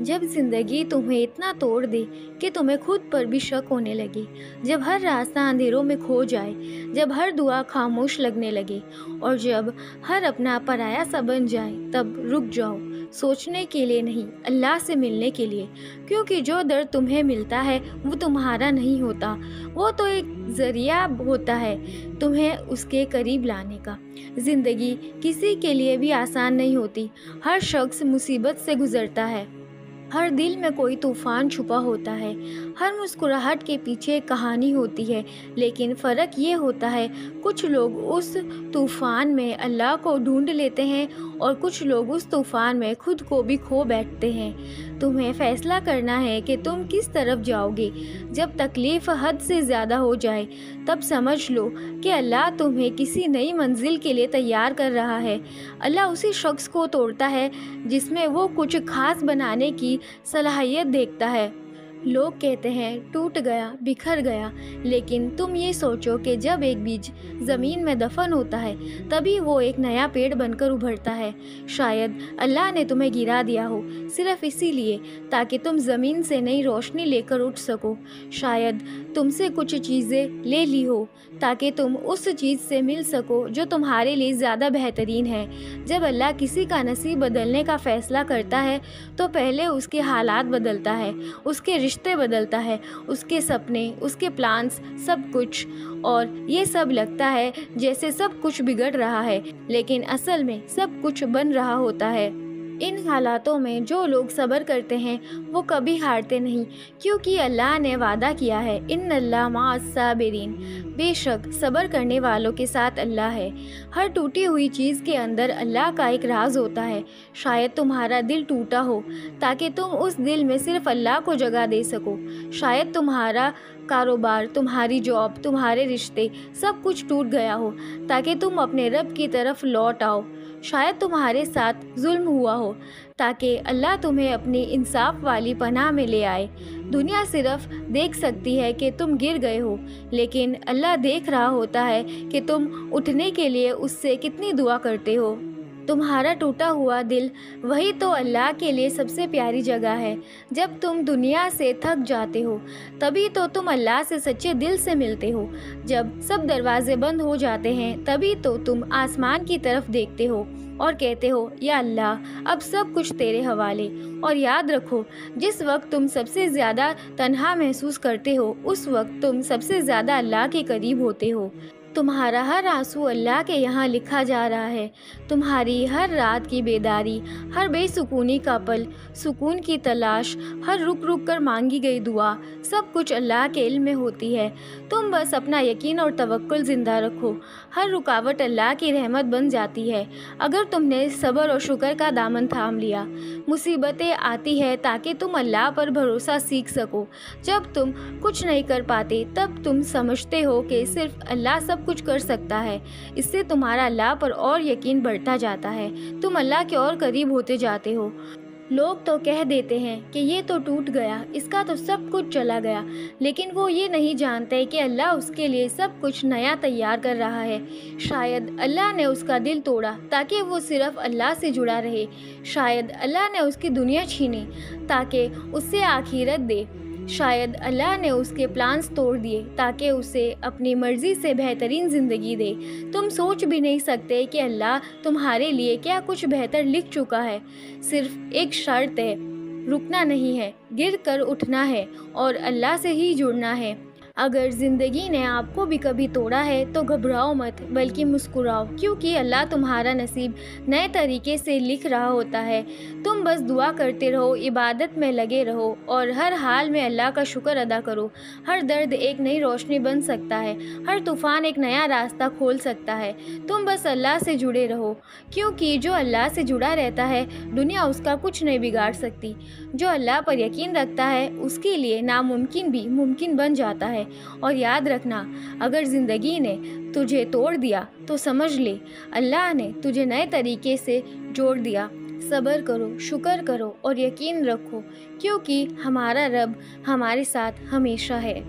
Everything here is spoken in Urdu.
جب زندگی تمہیں اتنا توڑ دے کہ تمہیں خود پر بھی شک ہونے لگے، جب ہر راستہ اندھیروں میں کھو جائے، جب ہر دعا خاموش لگنے لگے اور جب ہر اپنا پرایا سا بن جائے، تب رک جاؤ، سوچنے کے لیے نہیں، اللہ سے ملنے کے لیے، کیونکہ جو درد تمہیں ملتا ہے وہ تمہارا نہیں ہوتا، وہ تو ایک ذریعہ ہوتا ہے تمہیں اس کے قریب لانے کا۔ زندگی کسی کے لیے بھی آسان نہیں ہوتی، ہر شخص مصیبت سے گزرتا ہے، ہر دل میں کوئی طوفان چھپا ہوتا ہے، ہر مسکراہٹ کے پیچھے ایک کہانی ہوتی ہے، لیکن فرق یہ ہوتا ہے کچھ لوگ اس طوفان میں اللہ کو ڈھونڈ لیتے ہیں اور کچھ لوگ اس طوفان میں خود کو بھی کھو بیٹھتے ہیں۔ تمہیں فیصلہ کرنا ہے کہ تم کس طرف جاؤ گے۔ جب تکلیف حد سے زیادہ ہو جائے تب سمجھ لو کہ اللہ تمہیں کسی نئی منزل کے لیے تیار کر رہا ہے۔ اللہ اسی شخص کو توڑتا ہے جس میں وہ کچھ خاص بنانے کی صلاحیت دیکھتا ہے۔ لوگ کہتے ہیں ٹوٹ گیا، بکھر گیا، لیکن تم یہ سوچو کہ جب ایک بیج زمین میں دفن ہوتا ہے تبھی وہ ایک نیا پیڑ بن کر ابھرتا ہے۔ شاید اللہ نے تمہیں گرا دیا ہو صرف اسی لیے تاکہ تم زمین سے نئی روشنی لے کر اٹھ سکو۔ شاید تم سے کچھ چیزیں لے لی ہو تاکہ تم اس چیز سے مل سکو جو تمہارے لیے زیادہ بہترین ہے۔ جب اللہ کسی کا نصیب بدلنے کا فیصلہ کرتا ہے تو پہلے اس کے حالات بدلتا ہے، اس کے رشتے بدلتا ہے، اس کے سپنے، اس کے پلانز، سب کچھ، اور یہ سب لگتا ہے جیسے سب کچھ بگڑ رہا ہے، لیکن اصل میں سب کچھ بن رہا ہوتا ہے۔ ان حالاتوں میں جو لوگ صبر کرتے ہیں وہ کبھی ہارتے نہیں، کیونکہ اللہ نے وعدہ کیا ہے ان اللہ مع الصابرین، بے شک صبر کرنے والوں کے ساتھ اللہ ہے۔ ہر ٹوٹی ہوئی چیز کے اندر اللہ کا ایک راز ہوتا ہے۔ شاید تمہارا دل ٹوٹا ہو تاکہ تم اس دل میں صرف اللہ کو جگہ دے سکو۔ شاید تمہارا کاروبار، تمہاری جاب، تمہارے رشتے، سب کچھ ٹوٹ گیا ہو تاکہ تم اپنے رب کی طرف لوٹ آؤ۔ شاید تمہارے ساتھ ظلم ہوا ہو تاکہ اللہ تمہیں اپنی انصاف والی پناہ میں لے آئے۔ دنیا صرف دیکھ سکتی ہے کہ تم گر گئے ہو، لیکن اللہ دیکھ رہا ہوتا ہے کہ تم اٹھنے کے لیے اس سے کتنی دعا کرتے ہو۔ تمہارا ٹوٹا ہوا دل وہی تو اللہ کے لیے سب سے پیاری جگہ ہے۔ جب تم دنیا سے تھک جاتے ہو تبھی تو تم اللہ سے سچے دل سے ملتے ہو۔ جب سب دروازے بند ہو جاتے ہیں تبھی تو تم آسمان کی طرف دیکھتے ہو اور کہتے ہو یا اللہ اب سب کچھ تیرے حوالے۔ اور یاد رکھو جس وقت تم سب سے زیادہ تنہا محسوس کرتے ہو اس وقت تم سب سے زیادہ اللہ کے قریب ہوتے ہو۔ تمہارا ہر آنسو اللہ کے یہاں لکھا جا رہا ہے، تمہاری ہر رات کی بیداری، ہر بے سکونی کا پل، سکون کی تلاش، ہر رک رک کر مانگی گئی دعا، سب کچھ اللہ کے علم میں ہوتی ہے۔ تم بس اپنا یقین اور توکل زندہ رکھو، ہر رکاوٹ اللہ کی رحمت بن جاتی ہے اگر تم نے صبر اور شکر کا دامن تھام لیا۔ مصیبتیں آتی ہے تاکہ تم اللہ پر بھروسہ سیکھ سکو۔ جب تم کچھ نہیں کر پاتے تب تم سمجھتے ہو کہ صرف اللہ سب کچھ کر سکتا ہے، اس سے تمہارا اللہ پر اور یقین بڑھتا جاتا ہے، تم اللہ کے اور قریب ہوتے جاتے ہو۔ لوگ تو کہہ دیتے ہیں کہ یہ تو ٹوٹ گیا، اس کا تو سب کچھ چلا گیا، لیکن وہ یہ نہیں جانتے کہ اللہ اس کے لیے سب کچھ نیا تیار کر رہا ہے۔ شاید اللہ نے اس کا دل توڑا تاکہ وہ صرف اللہ سے جڑا رہے، شاید اللہ نے اس کی دنیا چھینی تاکہ اس سے آخرت دے، شاید اللہ نے اس کے پلانز توڑ دیے تاکہ اسے اپنی مرضی سے بہترین زندگی دے۔ تم سوچ بھی نہیں سکتے کہ اللہ تمہارے لیے کیا کچھ بہتر لکھ چکا ہے۔ صرف ایک شرط ہے، رکنا نہیں ہے، گر کر اٹھنا ہے اور اللہ سے ہی جڑنا ہے۔ اگر زندگی نے آپ کو بھی کبھی توڑا ہے تو گھبراؤ مت بلکہ مسکراؤ، کیونکہ اللہ تمہارا نصیب نئے طریقے سے لکھ رہا ہوتا ہے۔ تم بس دعا کرتے رہو، عبادت میں لگے رہو اور ہر حال میں اللہ کا شکر ادا کرو۔ ہر درد ایک نئی روشنی بن سکتا ہے، ہر طوفان ایک نیا راستہ کھول سکتا ہے۔ تم بس اللہ سے جڑے رہو، کیونکہ جو اللہ سے جڑا رہتا ہے دنیا اس کا کچھ نہیں بگاڑ سکتی۔ جو اللہ پر یقین رکھتا ہے اس کے لیے ناممکن بھی ممکن بن جاتا ہے۔ اور یاد رکھنا اگر زندگی نے تجھے توڑ دیا تو سمجھ لے اللہ نے تجھے نئے طریقے سے جوڑ دیا۔ صبر کرو، شکر کرو اور یقین رکھو، کیونکہ ہمارا رب ہمارے ساتھ ہمیشہ ہے۔